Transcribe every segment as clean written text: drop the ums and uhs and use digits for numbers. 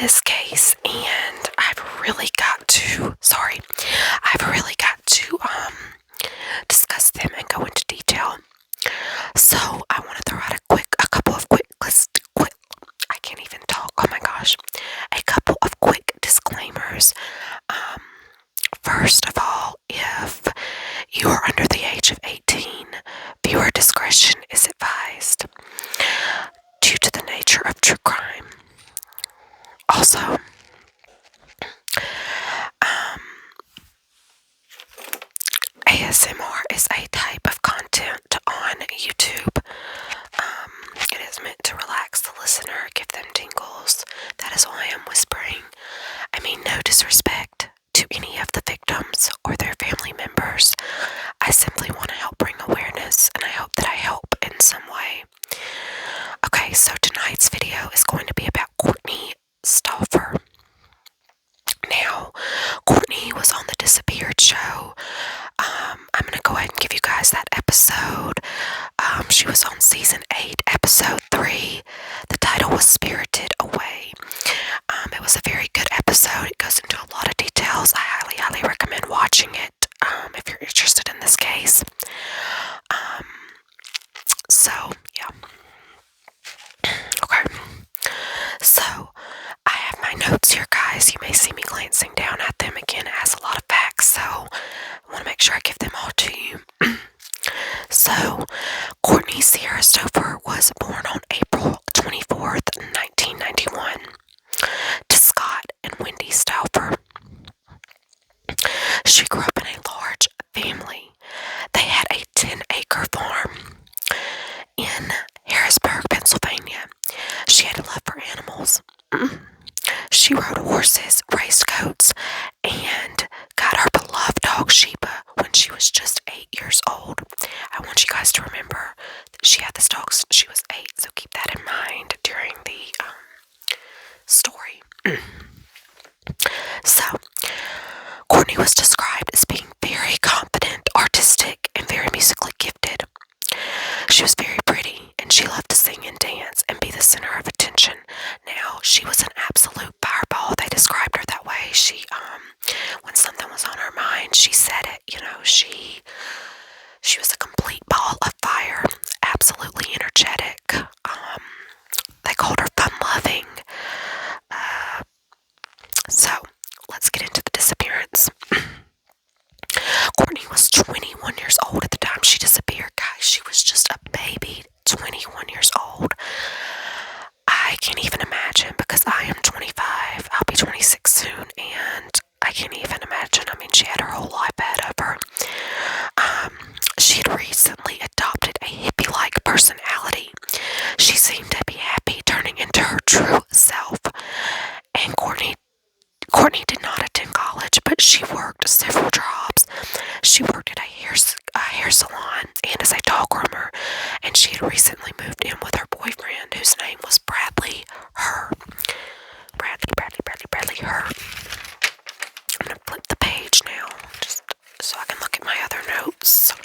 this case, and I've really got to discuss them and go into detail. So I want to throw out a couple of quick, I can't even talk, oh my gosh, a couple of quick disclaimers. First of all, if you are under the age of 18, viewer discretion is advised due to the nature of true crime. Also, ASMR is a type of content on YouTube. It is meant to relax the listener, give them tingles. That is why I'm whispering. I mean, no disrespect to any of the victims or their family members. I simply want to help bring awareness, and I hope that I help in some way. Okay, so tonight's video is going to be about Kourtne Stouffer. Now, Courtney was on the Disappeared show. I'm going to go ahead and give you guys that episode. She was on season 8, episode 3. The title was Spirited Away. It was a very good episode. It goes into a lot of details. I highly recommend watching it if you're interested in this case. So, yeah. Okay. So, I have my notes here, guys. You may see me glancing down at them. Again, it has a lot of facts, so I want to make sure I give them all to you. So, Kourtne Sierra Stouffer was born on April 24th, 1991, to Scott and Wendy Stouffer. She grew up in a large family. They had a 10-acre farm in Harrisburg, Pennsylvania. She had a love for animals. She rode horses, raced goats, and got her beloved dog Sheba when she was just 8 years old. I want you guys to remember that she had this dog since she was 8, so keep that in mind during the story. So, Courtney was described as being very confident, artistic, and very musically gifted. She was very pretty, and she loved to sing and dance and be the center of attention. Now, she was an absolute fireball. They described her that way. When something was on her mind, she said it. She was a complete ball of fire, absolutely energetic. They called her fun-loving. So, let's get into the disappearance. Courtney was 21 years old at the time she disappeared, guys. She was just a baby, 21 years old. I can't even imagine, because I am 25. I'll be 26 soon, and I can't even imagine. I mean, she had her whole life ahead of her. She had recently adopted a hippie-like personality. She seemed to be happy turning into her true self. And Courtney did not attend college, but she worked several jobs. She worked at a hair salon and as a dog groomer, and she had recently moved in with her boyfriend, whose name was Bradley Her. Bradley Her. I'm gonna flip the page now, just so I can look at my other notes. Hope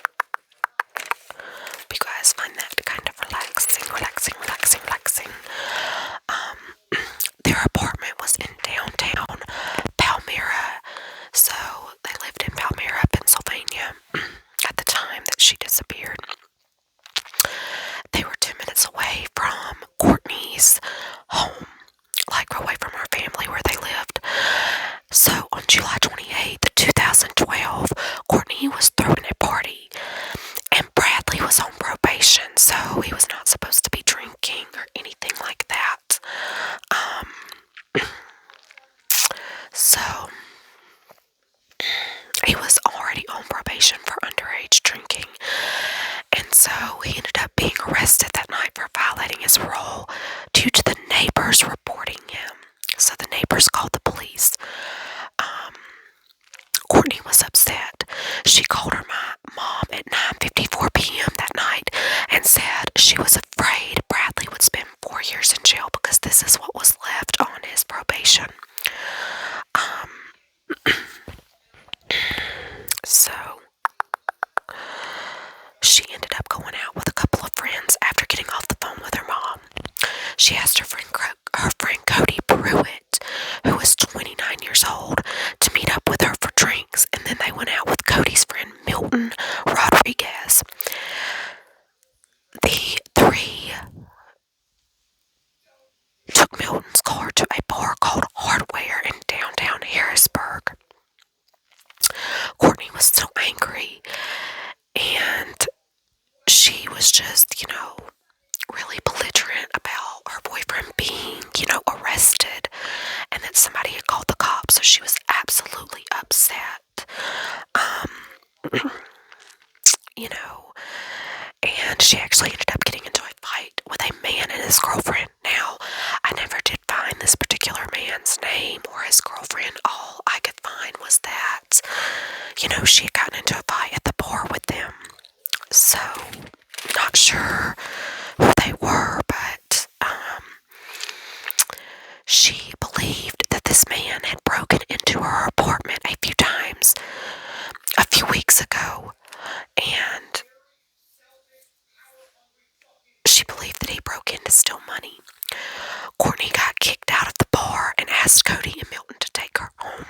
you guys find that kind of relaxing. Their apartment was in downtown Palmyra, so they lived in Palmyra, Pennsylvania, at the time that she disappeared. They were 2 minutes away from Courtney's home, like away from her family where they lived. So on July 28th, 2012, Courtney was throwing a party, and Bradley was on probation, so he was not supposed to be drinking or anything like that. So he was already on probation for underage drinking, and so he ended up being arrested that night for violating his parole due to the neighbors reporting him. So the neighbors called the police. Courtney was upset. She called her mom at 9:54 p.m. that night and said she was afraid Bradley would spend 4 years in jail because this is what was left on his probation. So she ended up going out with a couple of friends after getting off the phone with her mom. She asked her friend Cody Pruitt asked Cody and Milton to take her home.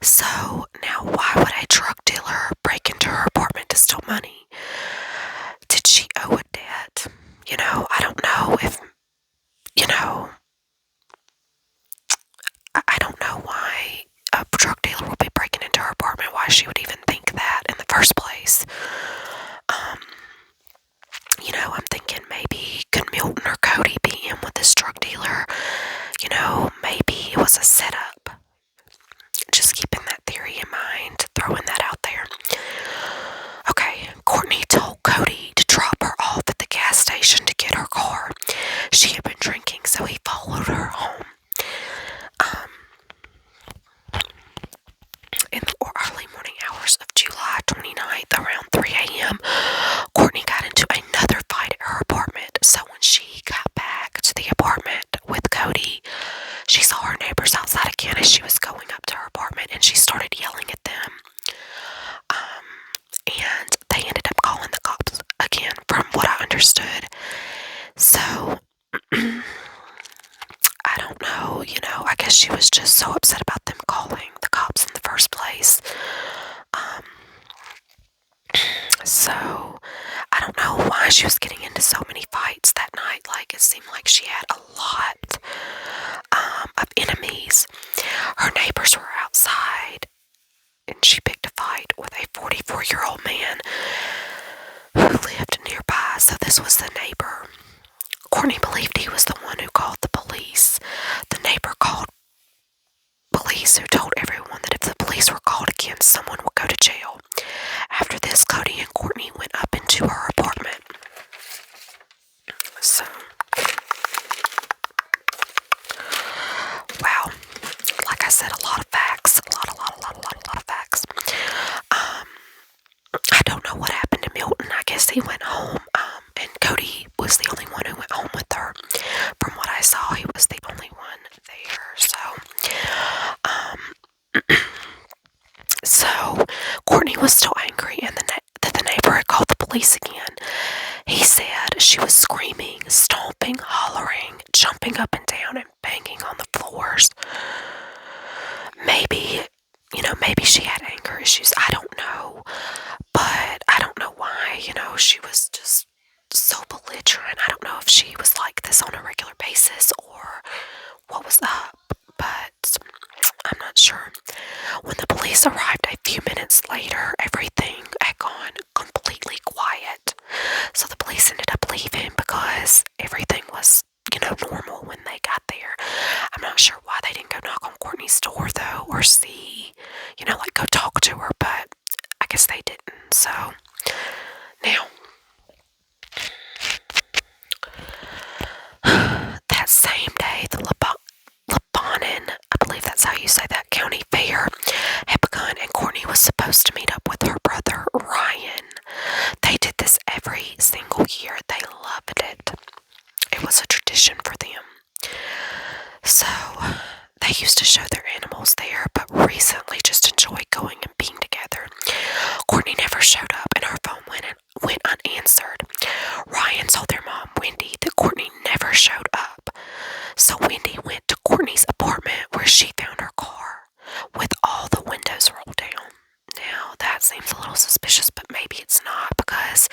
So, now why would a drug dealer break into her apartment to steal money? Did she owe a debt? I don't know if, I don't know why a drug dealer would be breaking into her apartment, why she would even think that in the first place. I'm thinking maybe could Milton or Cody be in with this drug dealer? Maybe it was a setup. Just keeping that theory in mind, throwing that out there. Okay, Courtney told Cody to drop her off at the gas station to get her car. She had been drinking, so he followed her home. In the early morning hours of July 29th, around 3 a.m., Courtney got into another fight at her apartment. So when she got back to the apartment with Cody, she saw her neighbors outside again as she was going up to her apartment, and she started yelling at them. And they ended up calling the cops again, from what I understood. So, I don't know, I guess she was just so upset about them calling the cops in the first place. So, I don't know why she was getting into so many fights that night. Like, it seemed like she had a lot of enemies. Her neighbors were outside, and she picked a fight with a 44-year-old man who lived nearby. So this was the neighbor. Courtney believed he was the one who called the police. The neighbor called police, who told everyone that if the police were called again, someone would go to jail. After this, Cody and Courtney went up into her apartment. So, wow, like I said, a lot of facts, a lot of facts. I don't know what happened to Milton. I guess he went home, and Cody was the only one who went home with her. From what I saw, he was the only one there. So Courtney was still angry, and that the neighbor had called the police again. He said she was screaming, stomping, hollering, jumping up and down, and banging on the floors. Maybe she had anger issues. I don't know. But I don't know why, she was just so belligerent. I don't know if she was like this on a regular basis or what was up, but I'm not sure. When the police arrived a few minutes later, everything had gone completely quiet. So the police ended up leaving because everything was, normal when they got there. I'm not sure why they didn't go knock on Courtney's door, though, or see, like go talk to her, but I guess they didn't. So, now, that same day, the Lebanon, I believe that's how you say that, county fair had begun, and Courtney was supposed to meet up with her brother, Ryan. They did this every single year. They loved it. It was a tradition for them. So, they used to show their animals there, but recently just enjoyed going and being together. Courtney never showed up, and her phone went unanswered. Ryan told their mom, Wendy, that Courtney never showed up. So Wendy went to Courtney's apartment, where she found her car with all the windows rolled down. Now, that seems a little suspicious, but maybe it's not, because,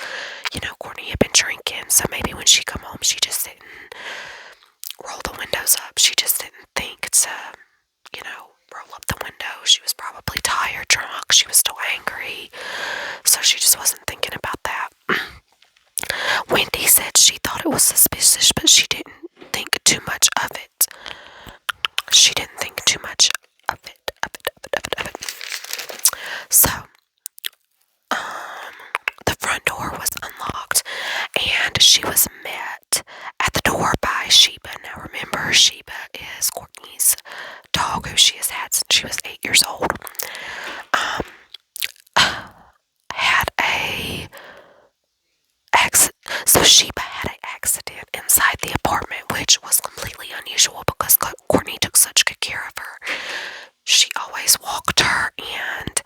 Courtney had been drinking, so maybe when she come home, she just didn't roll the windows up. She just didn't think to, roll up the window. She was probably tired, drunk, she was still angry, so she just wasn't thinking about that. Wendy said she thought it was suspicious, but she didn't think too much of it. She didn't think too much of it. So, the front door was unlocked, and she was met at the door by Sheba. Now remember, Sheba is Courtney's dog, who she has had since she was 8 years old. So Sheba had an accident inside the apartment, which was completely unusual because Courtney took such good care of her. She always walked her, and,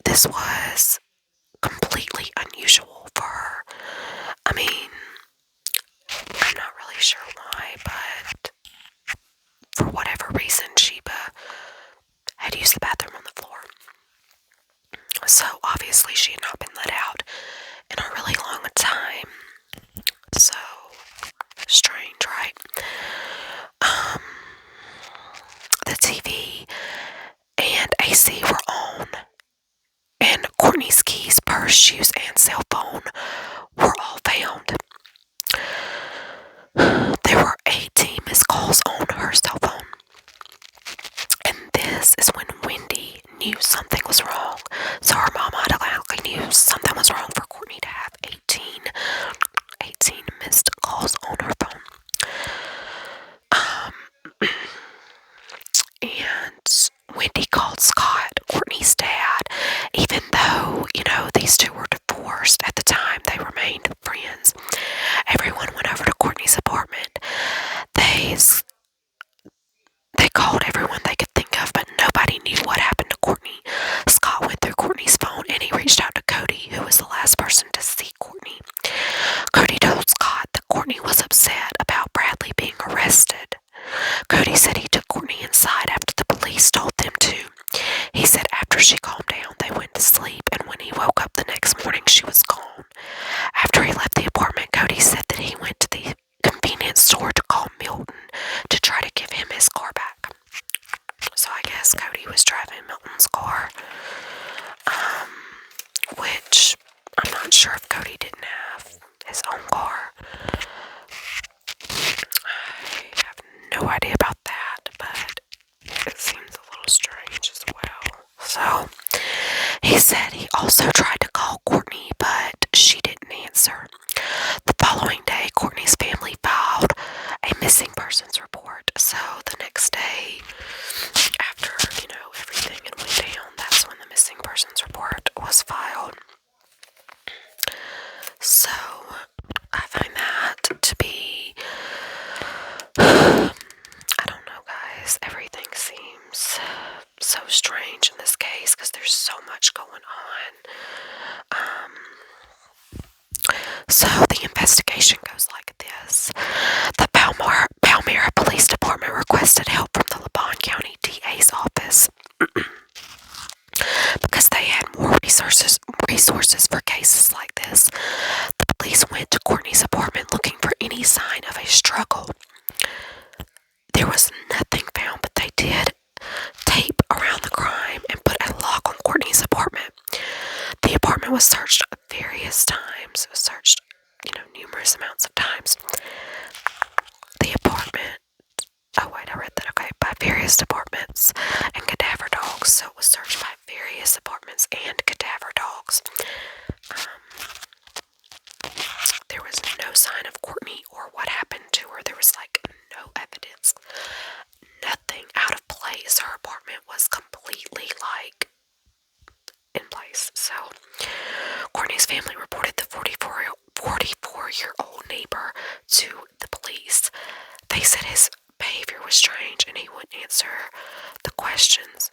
this was completely unusual for her. I mean, I'm not really sure why, but AC were on, and Courtney's keys, purse, shoes, and cell phone were all found. There were 18 missed calls on her cell phone. And this is when Wendy knew something was wrong. So her mom automatically knew something was wrong for Courtney to have 18 missed calls on her phone. And Wendy called Scott, Courtney's dad. Even though, these two were divorced at the time, they remained friends. Everyone went over to Courtney's apartment. They called everyone they could think of, but nobody knew what happened to Courtney. Scott went through Courtney's phone and he reached out to Cody, who was the last person to see Courtney. Cody told Scott that Courtney was upset about Bradley being arrested. Cody said he took Courtney inside after the police told them to. He said after she calmed down, they went to sleep, and when he woke up the next morning, she was gone. After he left the apartment, Cody said that he went to the convenience store to call Milton to try to give him his car back. So I guess Cody was driving Milton's car, which I'm not sure if Cody didn't have his own car. I have no idea about that, but it seems a little strange as well. So he said he also tried to call Courtney, but she didn't answer. The following day, Courtney's family filed a missing persons report. So the next day, after, everything had went down, that's when the missing persons report was filed. So I find that to be, I don't know, guys, everything seems so strange in this case because there's so much going on. So the investigation goes like this. The Palmyra Police Department requested help from the LeBron County DA's office because they had more resources for cases like this. The police went to Courtney's apartment looking for any sign of a struggle. There was nothing found, but they did tape around the crime and put a lock on Courtney's apartment. The apartment was searched various times. It was searched, numerous amounts of times. The apartment, I read that, okay, by various departments and cadaver dogs. So it was searched by various apartments and cadaver dogs. There was no sign of Courtney or what happened to her. There was no evidence. Nothing out of place. Her apartment was completely in place. So Courtney's family reported the 44-year-old neighbor to the police. They said his behavior was strange and he wouldn't answer the questions.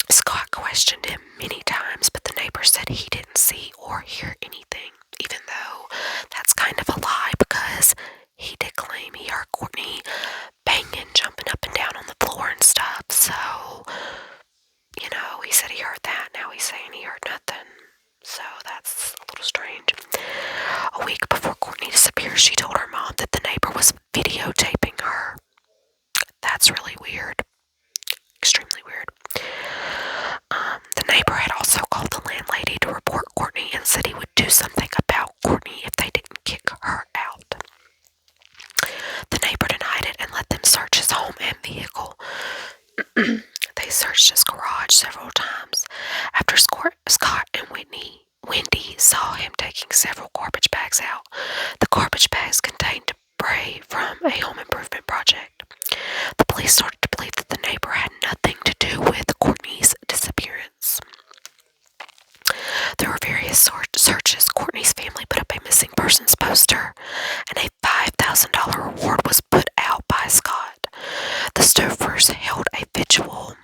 Scott questioned him many times, but the neighbor said he didn't see or hear anything, even though that's kind of a lie because he did claim he heard Courtney banging, jumping up and down on the floor and stuff. So, he said he heard that. Now he's saying he heard nothing. So that's a little strange. A week before Courtney disappeared, she told her mom that the neighbor was videotaping her. That's really weird. Extremely weird. The neighbor had also called the landlady to report Courtney and said he would do something about Courtney if they didn't kick her out. The neighbor denied it and let them search his home and vehicle. They searched his garage several times. After Scott and Wendy saw him taking several garbage bags out. The garbage bags contained debris from a home improvement project. The police started to believe that the neighbor had nothing to do with Courtney's disappearance. There were various searches. Courtney's family put up a missing persons poster, and a $5,000 reward was put out by Scott. The Stouffers held a vigil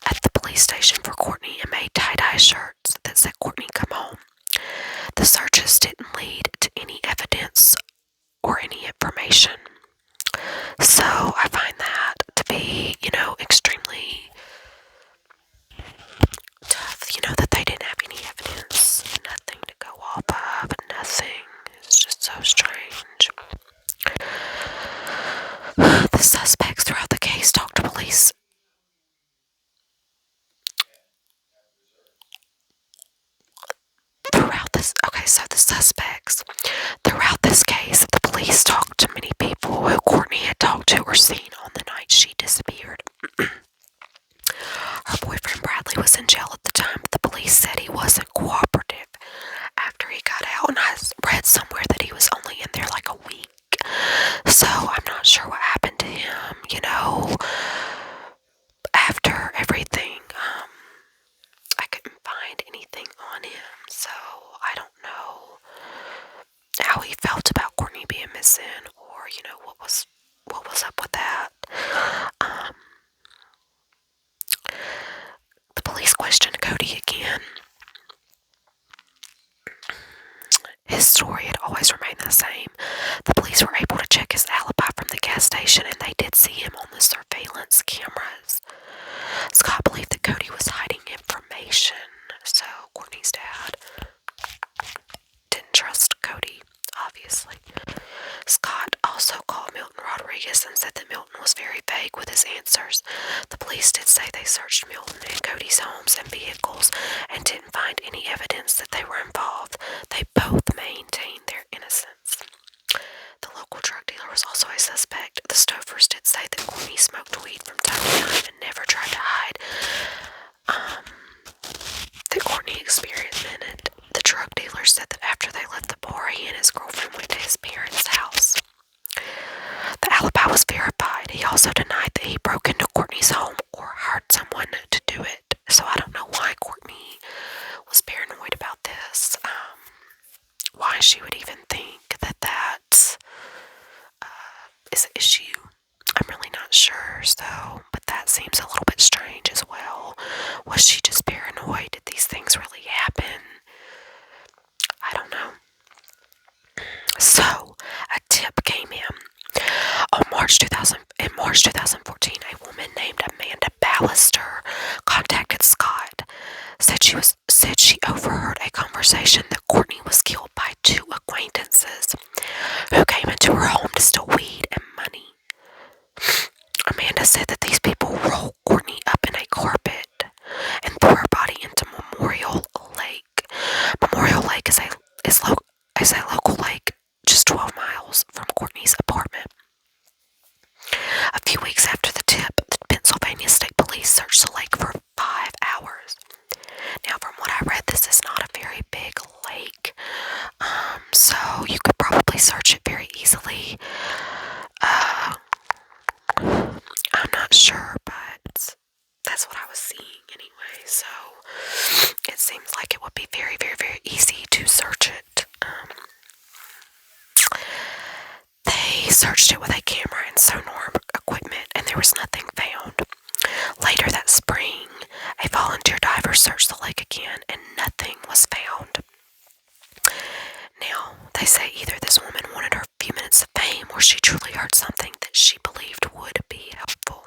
at the police station for Courtney and made tie-dye shirts that said Courtney come home. The searches didn't lead to any evidence or any information. So I find that to be, extremely tough, that they didn't have any evidence, nothing to go off of, nothing. It's just so strange. The suspects throughout the case talked somewhere that he was only in there like a week. So I'm not sure what happened to him, after everything. I couldn't find anything on him, so I don't know how he felt about Courtney being missing, or what was up with that. Um, the police questioned Cody again. His story had always remained the same. The police were able to check his alibi from the gas station, and they did see him on the surveillance cameras. Scott believed that Cody was hiding information, so Courtney's dad didn't trust Cody, obviously. Scott also called Milton Rodriguez and said that Milton was very vague with his answers. The police did say they searched Milton and Cody's homes and vehicles and didn't find any evidence that they were involved. They both maintained their innocence. The local drug dealer was also a suspect. The Stouffers did say that Courtney smoked weed from time to time and never tried to hide that Courtney experimented. The drug dealer said that after they left the bar, he and his girlfriend went to his parents' house. The alibi was verified. He also denied that he broke into Courtney's home or hired someone to do it. So I don't know why Courtney was paranoid about this. Why she would even think that is an issue. I'm really not sure, but that seems a little bit strange as well. Was she just paranoid? Did these things really happen? I don't know. So, a tip came in. In March 2014, a woman named Amanda Ballister contacted Scott. Said she overheard a conversation that Courtney was killed by two acquaintances who came into her home to steal weed and money. Amanda said that these people rolled Courtney up in a carpet and threw her body into Memorial Lake. Memorial Lake is a local lake just 12 miles from Courtney's apartment. A few weeks after the tip, the Pennsylvania State Police searched the lake for 5 hours. Now, from what I read, this is not a very big lake, so you could probably search it very easily. I'm not sure, but that's what I was seeing anyway, so it seems like it would be very, very, very easy to search it. They searched it with a camera and sonar equipment, and there was nothing found. Later that spring, a volunteer diver searched the lake again, and nothing was found. Now, they say either this woman wanted her few minutes of fame, or she truly heard something that she believed would be helpful.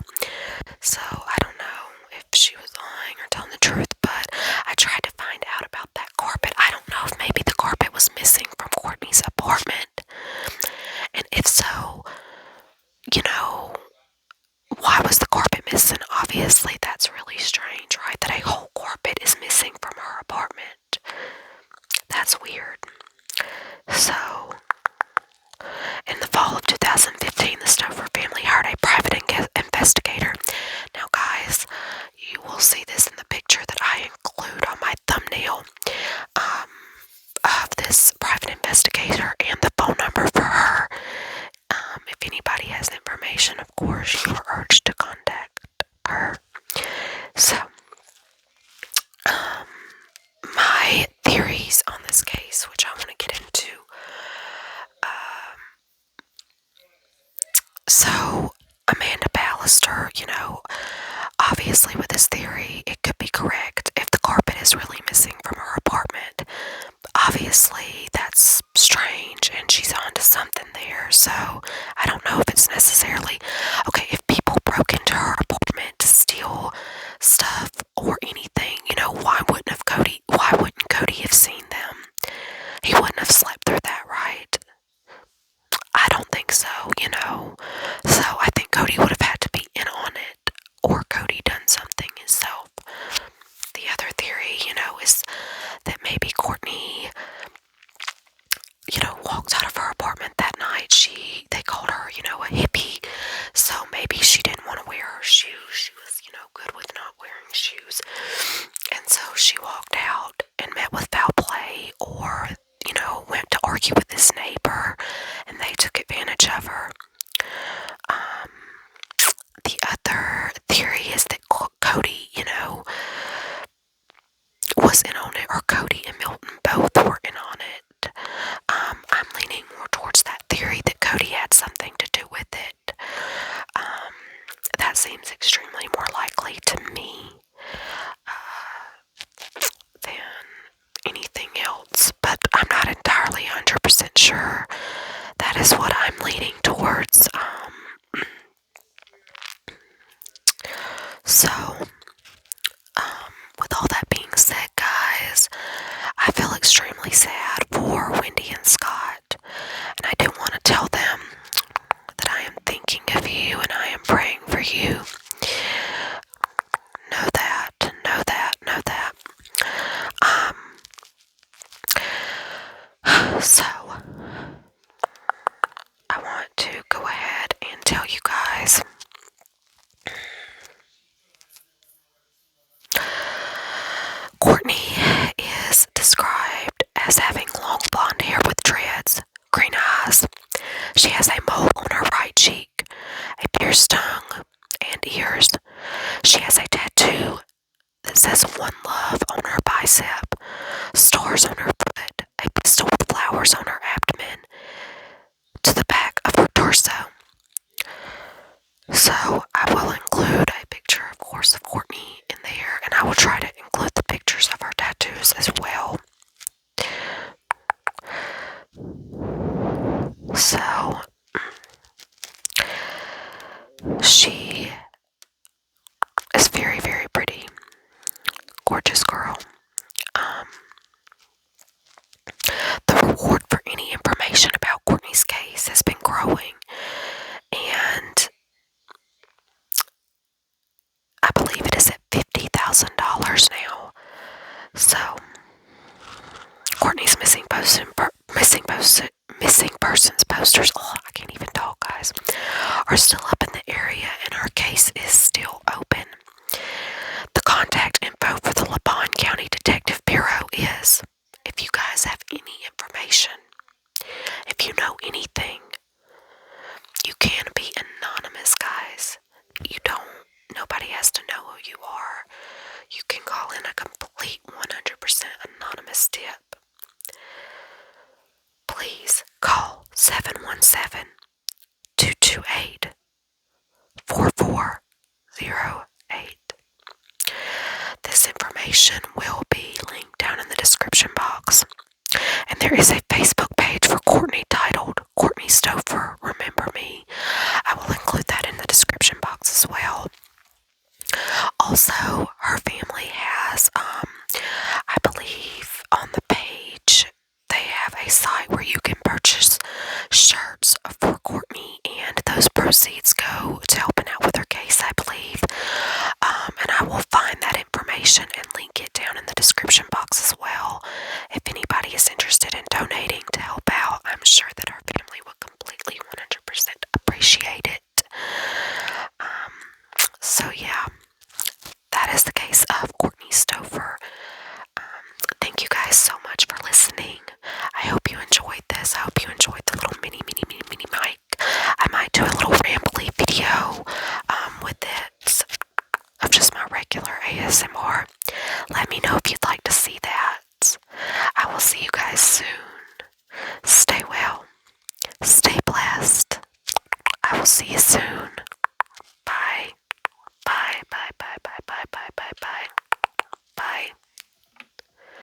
So, I don't know if she was lying or telling the truth, but I tried to find out about that carpet. I don't know if maybe the carpet was missing from Courtney's apartment. And if so, why was the carpet missing? Obviously, that's really strange, right? That a whole carpet is missing from her apartment. That's weird. So, in the fall of 2015, the Stouffer family hired a private investigator. Now, guys, you will see this in the picture that I include on my thumbnail of this private investigator and the phone number for her. If anybody has information, of course, you are urged to contact her. So, my theories on this case, which I want to get into. So, Amanda Ballister, obviously with this theory, it could be correct if the carpet is really missing from her apartment. Obviously, that's strange, and she's onto something there, so I don't know if it's necessarily... Okay, if people broke into her apartment to steal stuff or anything, why wouldn't Cody have seen them? He wouldn't have slept through that, right? I don't think so, So I think Cody would have had to be in on it, or Cody done something himself. The other theory, is that maybe Courtney, walked out of her apartment that night. They called her, a hippie, so maybe she didn't want to wear her shoes. She was, good with not wearing shoes, and so she walked out and met with foul play, or, went to argue with this 100% sure that is what I'm leaning towards. So, with all that being said, guys, I feel extremely sad for Wendy and Scott, and I do want to tell them that I am thinking of you and I am praying for you. Know that, know that, know that. So, I want to go ahead and tell you guys. Courtney is described as having long blonde hair with dreads, green eyes. She has a mole on her right cheek, a pierced tongue, and ears. She has a tattoo that says One Love on her bicep, stars on her foot, a pistol with flowers on her abdomen, to the back of her torso. So I will include a picture, of course, of Courtney in there, and I will try to include the pictures of her tattoos as well. So she is very, very pretty, gorgeous girl. The reward for any information about Courtney's case has been growing, and I believe it is at $50,000 now. So Courtney's missing persons posters, I can't even talk, guys, are still up in the area, and her case is still open. The contact info for the LaPone County Detective Bureau is, if you guys have any information, if you know anything, you can be anonymous, guys. Nobody has to know who you are. You can call in a complete 100% anonymous tip. Please call 717-228-4408. This information will be linked down in the description box. And there is a Facebook page for Courtney titled Kortne Stouffer Remember Me. I will include that in the description box as well. Also, her family has, I believe on the page, they have a site where you can purchase shirts for Courtney, and those proceeds go to helping out with her case, I believe. And I will find that information and link it down in the description box as well, if anybody is interested in donating.